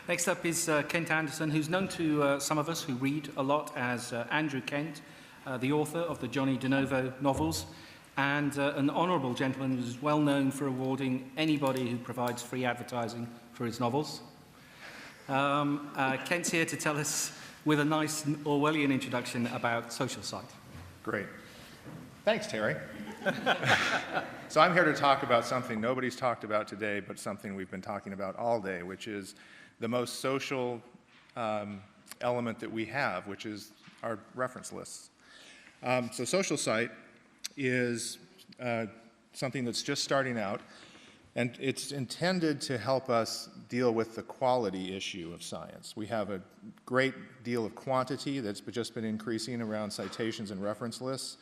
Next up is Kent Anderson, who's known to some of us who read a lot as Andrew Kent, the author of the Johnny DeNovo novels, and an honourable gentleman who's well known for awarding anybody who provides free advertising for his novels. Kent's here to tell us, with a nice Orwellian introduction, about Social Site. Great. Thanks, Terry. So I'm here to talk about something nobody's talked about today, but something we've been talking about all day, which is the most social element that we have, which is our reference lists. So Social Site is something that's just starting out, and it's intended to help us deal with the quality issue of science. We have a great deal of quantity that's just been increasing around citations and reference lists,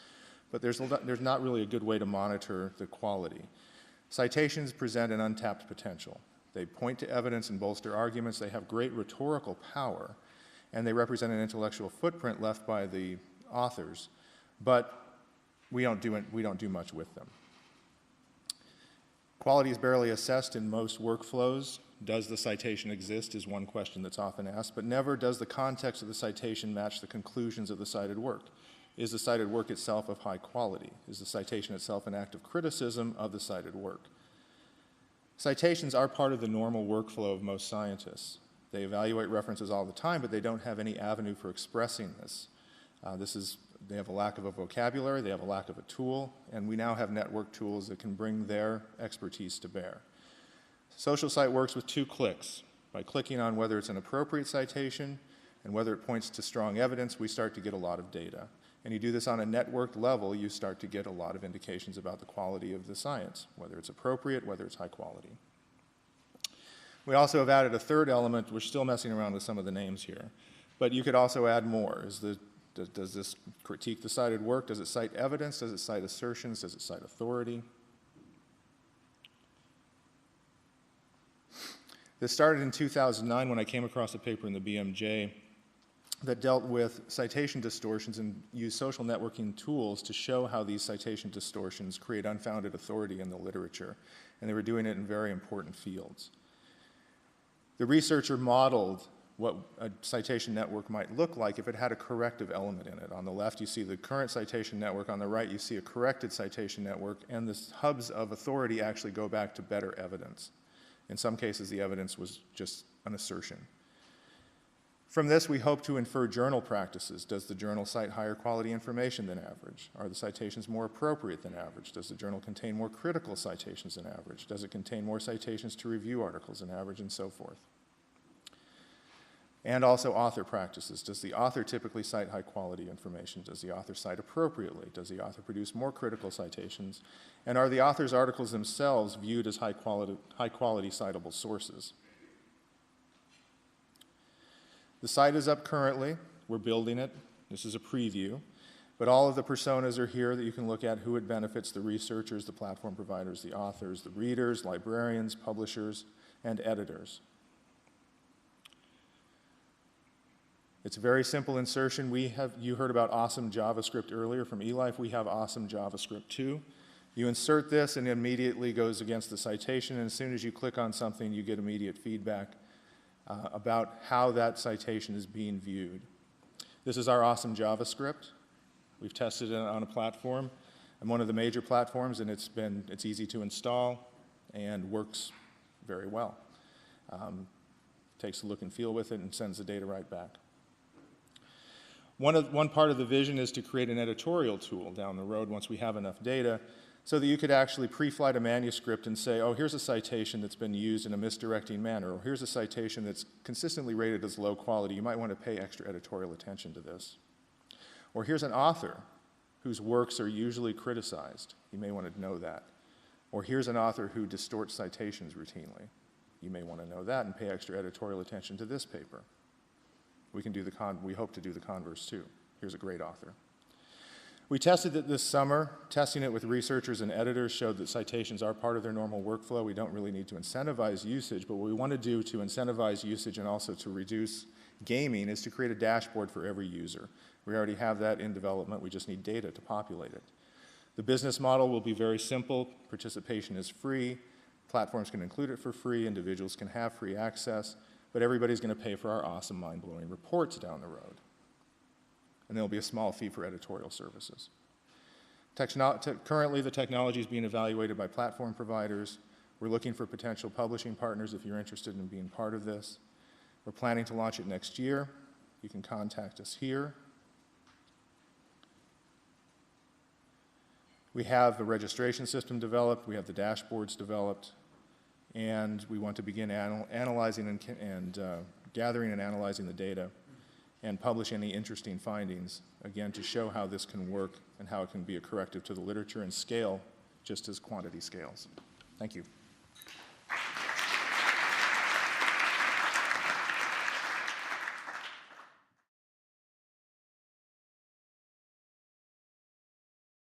but there's not really a good way to monitor the quality. Citations present an untapped potential. They point to evidence and bolster arguments. They have great rhetorical power, and they represent an intellectual footprint left by the authors, but we don't do much with them. Quality is barely assessed in most workflows. Does the citation exist is one question that's often asked, but never does the context of the citation match the conclusions of the cited work. Is the cited work itself of high quality? Is the citation itself an act of criticism of the cited work? Citations are part of the normal workflow of most scientists. They evaluate references all the time, but they don't have any avenue for expressing this. They have a lack of a vocabulary, they have a lack of a tool, and we now have network tools that can bring their expertise to bear. Social Site works with 2 clicks. By clicking on whether it's an appropriate citation and whether it points to strong evidence, we start to get a lot of data. And you do this on a networked level, you start to get a lot of indications about the quality of the science, whether it's appropriate, whether it's high quality. We also have added a third element. We're still messing around with some of the names here, but you could also add more. Does this critique the cited work? Does it cite evidence? Does it cite assertions? Does it cite authority? This started in 2009 when I came across a paper in the BMJ that dealt with citation distortions and used social networking tools to show how these citation distortions create unfounded authority in the literature. And they were doing it in very important fields. The researcher modeled what a citation network might look like if it had a corrective element in it. On the left, you see the current citation network. On the right, you see a corrected citation network. And the hubs of authority actually go back to better evidence. In some cases, the evidence was just an assertion. From this, we hope to infer journal practices. Does the journal cite higher quality information than average? Are the citations more appropriate than average? Does the journal contain more critical citations than average? Does it contain more citations to review articles than average, and so forth? And also author practices. Does the author typically cite high quality information? Does the author cite appropriately? Does the author produce more critical citations? And are the author's articles themselves viewed as high quality citable sources? The site is up currently. We're building it. This is a preview. But all of the personas are here that you can look at who it benefits: the researchers, the platform providers, the authors, the readers, librarians, publishers, and editors. It's a very simple insertion. You heard about awesome JavaScript earlier from eLife. We have awesome JavaScript too. You insert this and it immediately goes against the citation, and as soon as you click on something, you get immediate feedback about how that citation is being viewed. This is our awesome JavaScript. We've tested it on a platform, and one of the major platforms, and it's easy to install and works very well. Takes a look and feel with it and sends the data right back. One part of the vision is to create an editorial tool down the road once we have enough data, so that you could actually pre-flight a manuscript and say, oh, here's a citation that's been used in a misdirecting manner, or here's a citation that's consistently rated as low quality. You might want to pay extra editorial attention to this. Or here's an author whose works are usually criticized. You may want to know that. Or here's an author who distorts citations routinely. You may want to know that and pay extra editorial attention to this paper. We hope to do the converse too. Here's a great author. We tested it this summer. Testing it with researchers and editors showed that citations are part of their normal workflow. We don't really need to incentivize usage, but what we want to do to incentivize usage and also to reduce gaming is to create a dashboard for every user. We already have that in development. We just need data to populate it. The business model will be very simple. Participation is free. Platforms can include it for free. Individuals can have free access. but everybody's going to pay for our awesome, mind-blowing reports down the road. And there'll be a small fee for editorial services. Currently, the technology is being evaluated by platform providers. We're looking for potential publishing partners if you're interested in being part of this. We're planning to launch it next year. You can contact us here. We have the registration system developed, we have the dashboards developed, and we want to begin analyzing and gathering and analyzing the data and publish any interesting findings, again, to show how this can work and how it can be a corrective to the literature and scale just as quantity scales. Thank you.